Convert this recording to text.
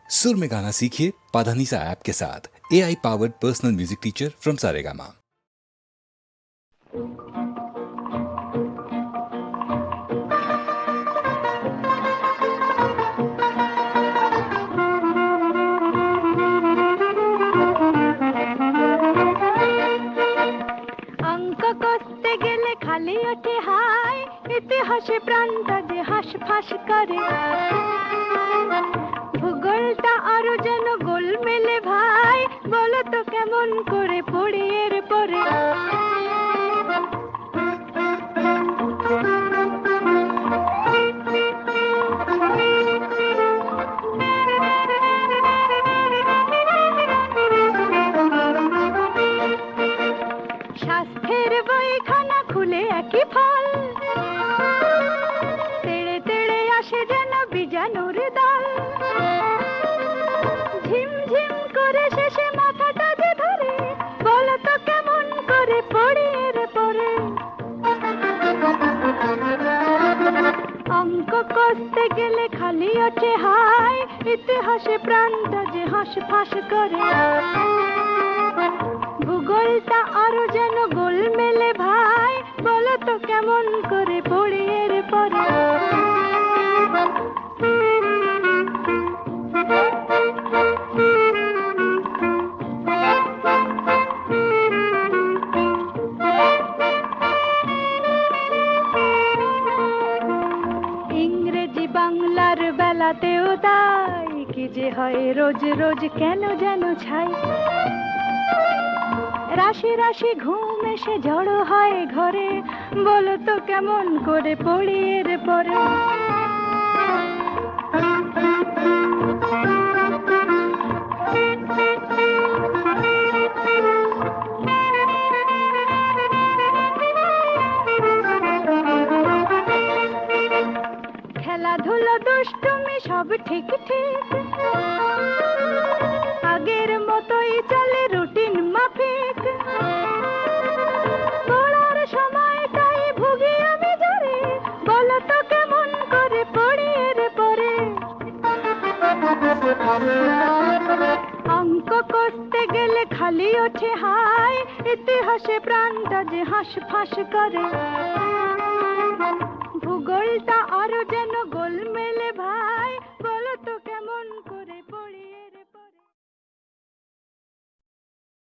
सुर में गाना सीखिए पाधानीसा ऐप के साथ। AI powered personal music teacher from Saregama. অঙ্ক করতে গেলে খালি ওঠে হাই, ইতিহাসে প্রাণটা যে হাঁসফাঁস করে। ভূগোলটা আরো যেন গোলমেলে ভাই, বলো তো কেমন করে পড়ি এর পরে। স্বাস্থ্যের বইখানা খুলে একই ফল, তেড়ে তেড়ে আসে যেন বীজাণুর দল। ঝিমঝিম করে শেষে মাথাটা যে ধরে, বলো তো কেমন করে পড়ি এর পরে। অঙ্ক কষতে গেলে খালি ওঠে হাই, ইতিহাসে প্রাণটা যে হাঁসফাঁস করে। ভূগোলটা আরো যেন গোলমেলে ভাই, বলো তো কেমন করে পড়ি এর পরে। ইংরেজি বাংলার বেলাতেও তাই, কি যে হয় রোজ রোজ কেন যেন ছাই। রাশি রাশি ঘুম এসে জড়ো হয় ঘরে, বলো তো কেমন করে পড়ি এর পরে। খেলাধুলো দুষ্টুমি সব ঠিক ঠিক, আগের মতোই চলে রুটিন মাফিক। পড়ার সময়টাই ভুগি আমি জোরে, বলো তো কেমন করে পড়ি এর পরে। অঙ্ক করতে গেলে খালি ওঠে হাই, ইতিহাসে প্রাণটা যে হাঁসফাঁস করে। ভূগোলটা আরো যেন গোলমেলে ভাই, বলো তো